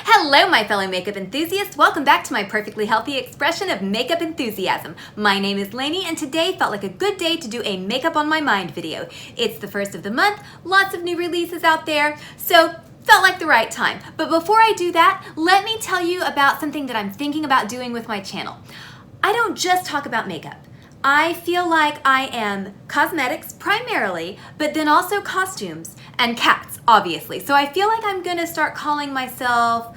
Hello, my fellow makeup enthusiasts. Welcome back to my perfectly healthy expression of makeup enthusiasm. My name is Lanie, and today felt like a good day to do a makeup on my mind video. It's the first of the month, lots of new releases out there, so felt like the right time. But before I do that, let me tell you about something that I'm thinking about doing with my channel. I don't just talk about makeup. I feel like I am cosmetics primarily, but then also costumes and cats, obviously. So I feel like I'm gonna start calling myself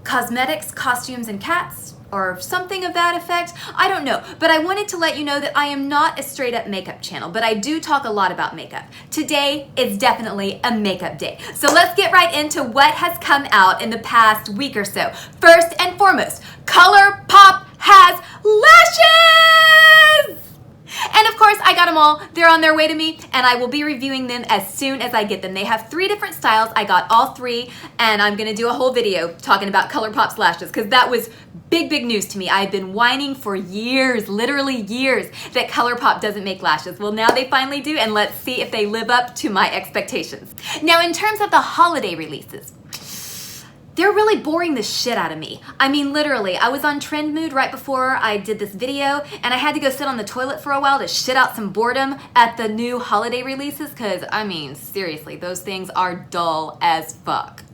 cosmetics, costumes, and cats, or something of that effect. I don't know, but I wanted to let you know that I am not a straight up makeup channel, but I do talk a lot about makeup. Today is definitely a makeup day. So let's get right into what has come out in the past week or so. First and foremost, Colourpop has lashes! And of course, I got them all. They're on their way to me, and I will be reviewing them as soon as I get them. They have 3 different styles. I got all 3, and I'm gonna do a whole video talking about Colourpop's lashes, because that was big news to me. I've been whining for years, literally years, that Colourpop doesn't make lashes. Well, now they finally do, and let's see if they live up to my expectations. Now, in terms of the holiday releases, they're really boring the shit out of me. I mean, literally, I was on trend mood right before I did this video, and I had to go sit on the toilet for a while to shit out some boredom at the new holiday releases, because, I mean, seriously, those things are dull as fuck.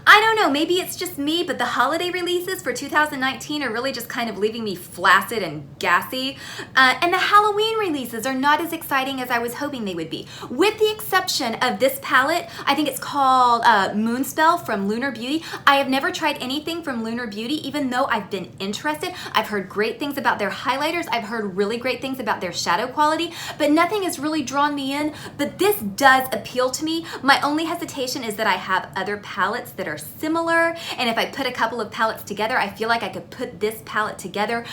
I don't know, maybe it's just me, but the holiday releases for 2019 are really just kind of leaving me flaccid and gassy. And the Halloween releases are not as exciting as I was hoping they would be. With the exception of this palette, I think it's called Moonspell from Lunar Beauty. I have never tried anything from Lunar Beauty, even though I've been interested. I've heard great things about their highlighters. I've heard really great things about their shadow quality, but nothing has really drawn me in. But this does appeal to me. My only hesitation is that I have other palettes that are similar, and if I put a couple of palettes together, I feel like I could put this palette together.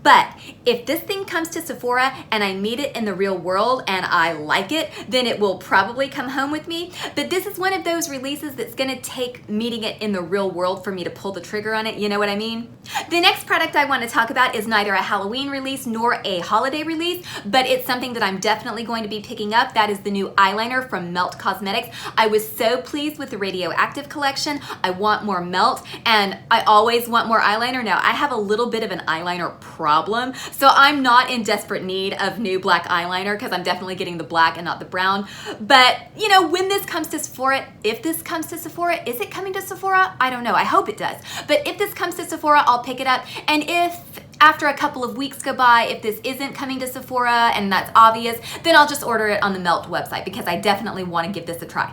But if this thing comes to Sephora and I meet it in the real world and I like it, then it will probably come home with me. But this is one of those releases that's gonna take meeting it in the real world for me to pull the trigger on it, you know what I mean? The next product I want to talk about is neither a Halloween release nor a holiday release, but it's something that I'm definitely going to be picking up. That is the new eyeliner from Melt Cosmetics. I was so pleased with the Radioactive collection. I want more Melt, and I always want more eyeliner. Now, I have a little bit of an eyeliner problem, so I'm not in desperate need of new black eyeliner, because I'm definitely getting the black and not the brown. But, you know, when this comes to Sephora, if this comes to Sephora, is it coming to Sephora? I don't know. I hope it does. But if this comes to Sephora, I'll pick it up. And if after a couple of weeks go by, if this isn't coming to Sephora and that's obvious, then I'll just order it on the Melt website, because I definitely want to give this a try.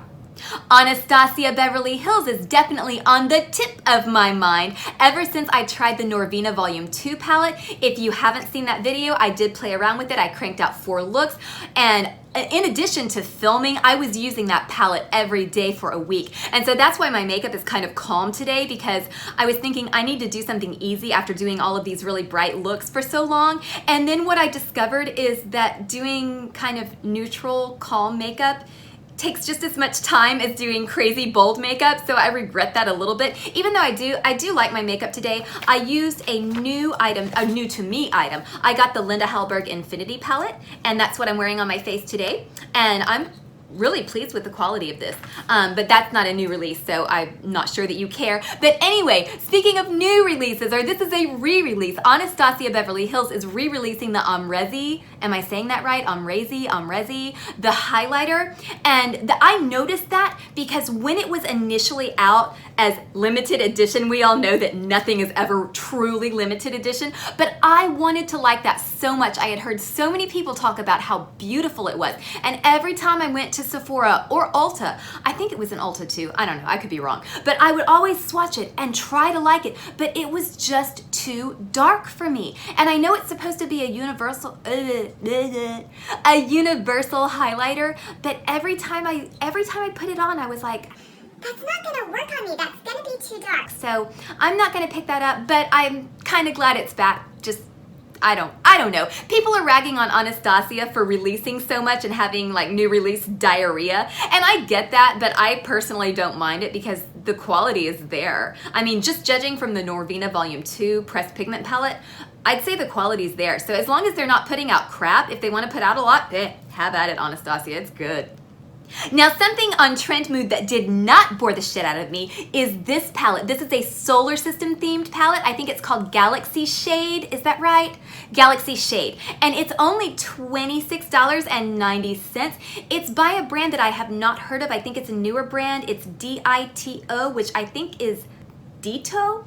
Anastasia Beverly Hills is definitely on the tip of my mind ever since I tried the Norvina Volume 2 palette. If you haven't seen that video, I did play around with it. I cranked out 4 looks, and in addition to filming, I was using that palette every day for a week. And so that's why my makeup is kind of calm today, because I was thinking I need to do something easy after doing all of these really bright looks for so long. And then what I discovered is that doing kind of neutral, calm makeup takes just as much time as doing crazy bold makeup, so I regret that a little bit. Even though I do like my makeup today, I used a new item, a new to me item. I got the Hallberg Infinity palette, and that's what I'm wearing on my face today, and I'm really pleased with the quality of this, but that's not a new release, so I'm not sure that you care. But anyway, speaking of new releases, or this is a re-release, Anastasia Beverly Hills is re-releasing the Amrezy, am I saying that right? Amrezy, the highlighter. And I noticed that because when it was initially out as limited edition, we all know that nothing is ever truly limited edition, but I wanted to like that so much. I had heard so many people talk about how beautiful it was, and every time I went to Sephora or Ulta, I think it was an Ulta too, I don't know, I could be wrong, but I would always swatch it and try to like it, but it was just too dark for me. And I know it's supposed to be a universal highlighter, but every time I put it on, I was like, that's not gonna work on me, that's gonna be too dark. So I'm not gonna pick that up, but I'm kind of glad it's back. Just I don't know. People are ragging on Anastasia for releasing so much and having like new release diarrhea, and I get that, but I personally don't mind it because the quality is there. I mean, just judging from the Norvina Volume 2 Pressed Pigment palette, I'd say the quality's there. So as long as they're not putting out crap, if they want to put out a lot, have at it, Anastasia, it's good. Now, something on Trend Mood that did not bore the shit out of me is this palette. This is a solar system themed palette. I think it's called Galaxy Shade. Is that right? Galaxy Shade. And it's only $26.90. It's by a brand that I have not heard of. I think it's a newer brand. It's DITO, which I think is Dito.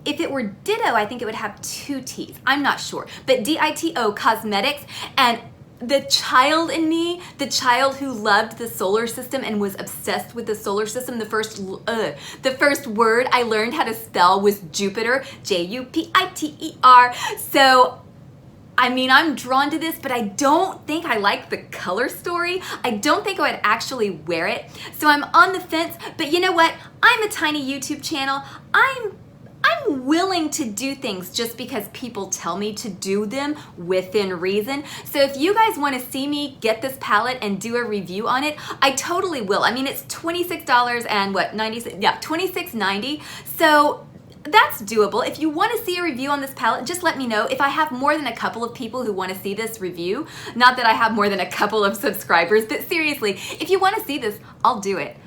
If it were Ditto, I think it would have 2 T's. I'm not sure. But DITO Cosmetics, and the child in me, the child who loved the solar system and was obsessed with the solar system, the first word I learned how to spell was Jupiter, Jupiter. So, I mean, I'm drawn to this, but I don't think I like the color story. I don't think I would actually wear it. So I'm on the fence, but you know what? I'm a tiny YouTube channel. I'm willing to do things just because people tell me to do them within reason. So if you guys want to see me get this palette and do a review on it, I totally will. I mean, it's $26 and what, 90? Yeah, $26.90. So that's doable. If you want to see a review on this palette, just let me know. If I have more than a couple of people who want to see this review, not that I have more than a couple of subscribers, but seriously, if you want to see this, I'll do it.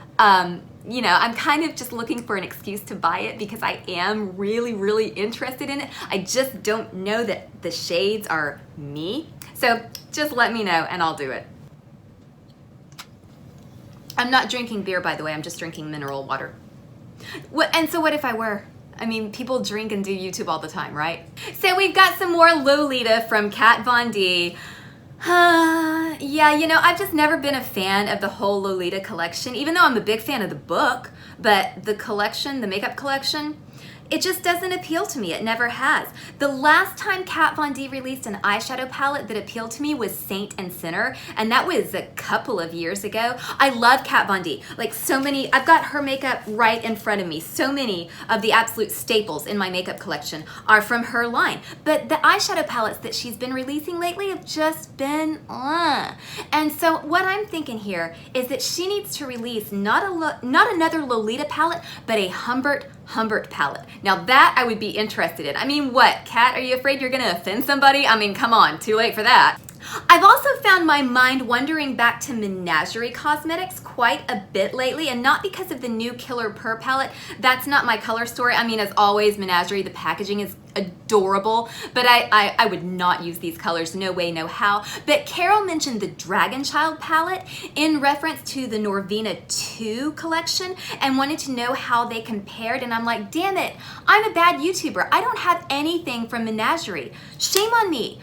You know, I'm kind of just looking for an excuse to buy it because I am really, really interested in it. I just don't know that the shades are me. So just let me know and I'll do it. I'm not drinking beer, by the way. I'm just drinking mineral water. And so what if I were? I mean, people drink and do YouTube all the time, right? So we've got some more Lolita from Kat Von D. Yeah, you know, I've just never been a fan of the whole Lolita collection, even though I'm a big fan of the book, but the collection, the makeup collection, it just doesn't appeal to me. It never has. The last time Kat Von D released an eyeshadow palette that appealed to me was Saint and Sinner, and that was a couple of years ago. I love Kat Von D. Like so many, I've got her makeup right in front of me. So many of the absolute staples in my makeup collection are from her line. But the eyeshadow palettes that she's been releasing lately have just been, And so what I'm thinking here is that she needs to release not another Lolita palette, but a Humert palette. Now that I would be interested in. I mean, what, Kat, are you afraid you're gonna offend somebody? I mean, come on, too late for that. I've also found my mind wandering back to Menagerie Cosmetics quite a bit lately, and not because of the new Killer Purr palette. That's not my color story. I mean, as always, Menagerie, the packaging is adorable, but I would not use these colors, no way, no how. But Carol mentioned the Dragon Child palette in reference to the Norvina 2 collection and wanted to know how they compared, and I'm like, damn it, I'm a bad YouTuber. I don't have anything from Menagerie. Shame on me.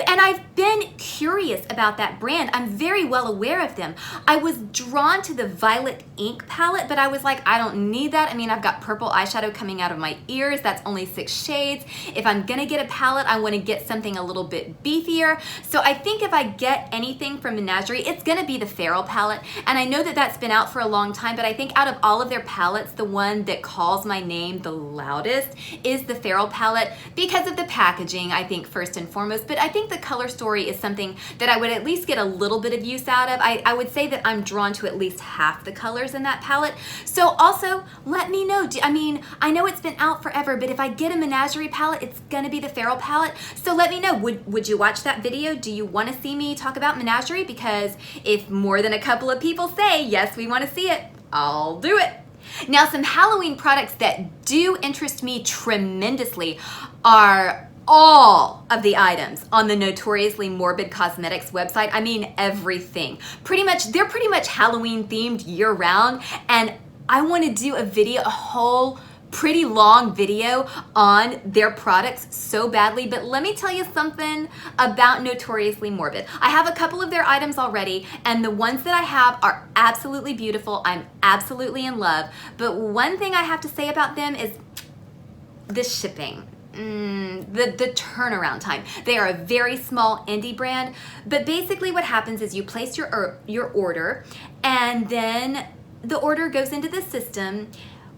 And I've been curious about that brand. I'm very well aware of them. I was drawn to the Violet Ink palette, but I was like, I don't need that. I mean, I've got purple eyeshadow coming out of my ears. That's only 6 shades. If I'm gonna get a palette, I wanna get something a little bit beefier. So I think if I get anything from Menagerie, it's gonna be the Feral palette. And I know that that's been out for a long time, but I think out of all of their palettes, the one that calls my name the loudest is the Feral palette because of the packaging, I think, first and foremost. But I think the color story is something that I would at least get a little bit of use out of. I would say that I'm drawn to at least half the colors in that palette. So also, let me know. I mean, I know it's been out forever, but if I get a Menagerie palette, it's gonna be the Feral palette. So let me know, would you watch that video? Do you wanna see me talk about Menagerie? Because if more than a couple of people say, yes, we wanna see it, I'll do it. Now, some Halloween products that do interest me tremendously are all of the items on the Notoriously Morbid Cosmetics website. I mean, everything. They're pretty much Halloween themed year round, and I want to do a whole pretty long video on their products so badly. But let me tell you something about Notoriously Morbid. I have a couple of their items already, and the ones that I have are absolutely beautiful. I'm absolutely in love. But one thing I have to say about them is the shipping. The turnaround time. They are a very small indie brand, but basically what happens is you place your order, and then the order goes into the system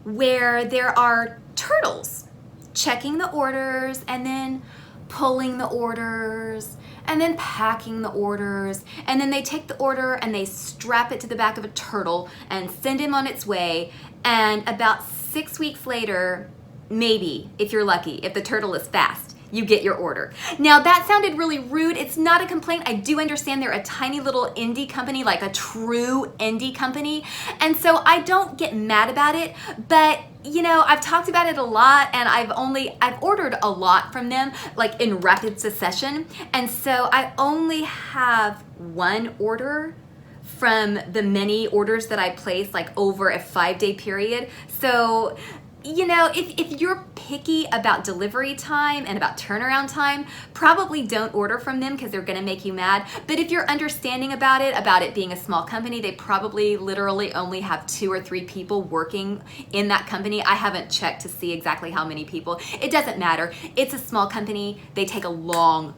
where there are turtles checking the orders and then pulling the orders and then packing the orders, and then they take the order and they strap it to the back of a turtle and send him on its way, and about 6 weeks later, maybe, if you're lucky, if the turtle is fast, you get your order. Now that sounded really rude. It's not a complaint. I do understand they're a tiny little indie company, like a true indie company. And so I don't get mad about it, but you know, I've talked about it a lot and I've ordered a lot from them, like in rapid succession. And so I only have one order from the many orders that I placed like over a 5-day period. So, you know, if you're picky about delivery time and about turnaround time, probably don't order from them because they're gonna make you mad. But if you're understanding about it being a small company, they probably literally only have 2 or 3 people working in that company. I haven't checked to see exactly how many people. It doesn't matter. It's a small company. They take a long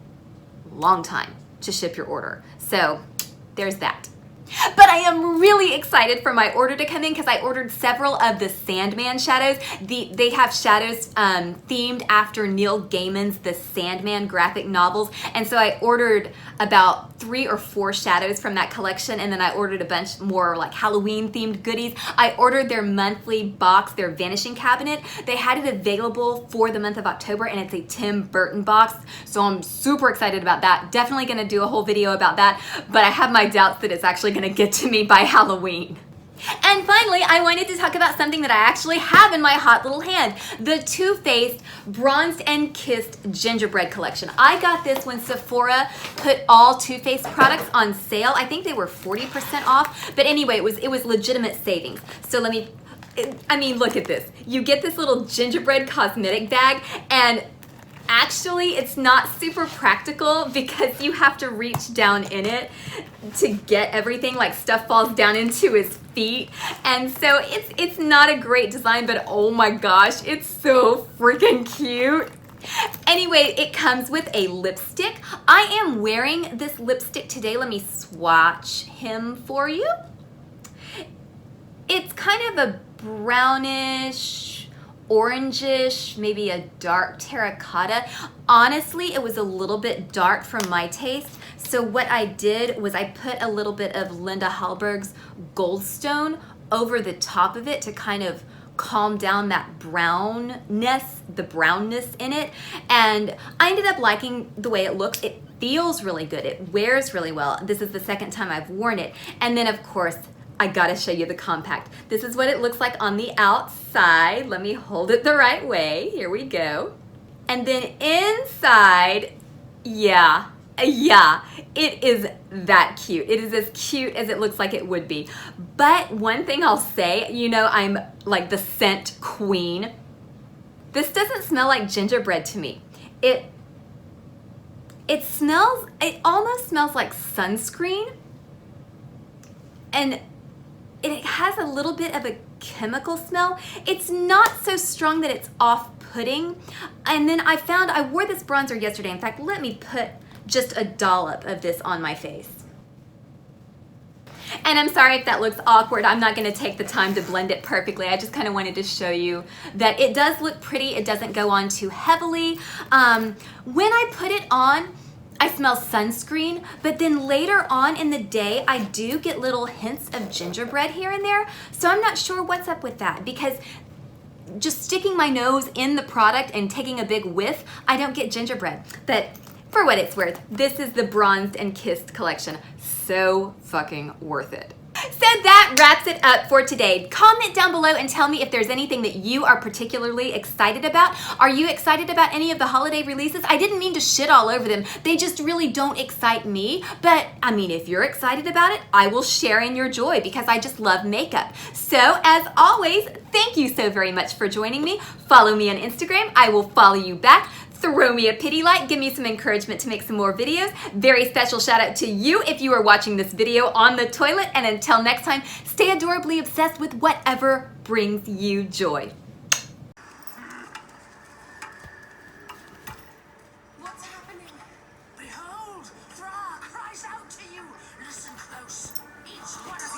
time to ship your order. So there's that. But I am really excited for my order to come in because I ordered several of the Sandman shadows. They have shadows themed after Neil Gaiman's The Sandman graphic novels. And so I ordered about 3 or 4 shadows from that collection, and then I ordered a bunch more like Halloween themed goodies. I ordered their monthly box, their Vanishing Cabinet. They had it available for the month of October, and it's a Tim Burton box. So I'm super excited about that. Definitely gonna do a whole video about that, but I have my doubts that it's actually gonna get to me by Halloween. And finally, I wanted to talk about something that I actually have in my hot little hand, the Too Faced Bronzed and Kissed Gingerbread Collection. I got this when Sephora put all Too Faced products on sale. I think they were 40% off, but anyway, it was legitimate savings. So let me, I mean, look at this. You get this little gingerbread cosmetic bag, and actually, it's not super practical because you have to reach down in it to get everything, like stuff falls down into his feet. And so it's not a great design, but oh my gosh, it's so freaking cute. Anyway, it comes with a lipstick. I am wearing this lipstick today. Let me swatch him for you. It's kind of a brownish, orangish, maybe a dark terracotta. Honestly, it was a little bit dark for my taste. So what I did was I put a little bit of Linda Hallberg's Goldstone over the top of it to kind of calm down that brownness, the brownness in it. And I ended up liking the way it looks. It feels really good. It wears really well. This is the second time I've worn it. And then of course, I gotta show you the compact. This is what it looks like on the outside. Let me hold it the right way. Here we go. And then inside, yeah, it is that cute. It is as cute as it looks like it would be. But one thing I'll say, you know, I'm like the scent queen. This doesn't smell like gingerbread to me. It almost smells like sunscreen. And it has a little bit of a chemical smell. It's not so strong that it's off-putting. And then I wore this bronzer yesterday. In fact, let me put just a dollop of this on my face. And I'm sorry if that looks awkward. I'm not gonna take the time to blend it perfectly. I just kind of wanted to show you that it does look pretty. It doesn't go on too heavily. When I put it on, I smell sunscreen, but then later on in the day, I do get little hints of gingerbread here and there. So I'm not sure what's up with that, because just sticking my nose in the product and taking a big whiff, I don't get gingerbread. But for what it's worth, this is the Bronzed and Kissed collection. So fucking worth it. So that wraps it up for today. Comment down below and tell me if there's anything that you are particularly excited about. Are you excited about any of the holiday releases? I didn't mean to shit all over them. They just really don't excite me. But I mean, if you're excited about it, I will share in your joy because I just love makeup. So as always, thank you so very much for joining me. Follow me on Instagram. I will follow you back. Throw me a pity like, give me some encouragement to make some more videos. Very special shout out to you if you are watching this video on the toilet. And until next time, stay adorably obsessed with whatever brings you joy. What's happening? Behold, Fra cries out to you. Listen close. Each one of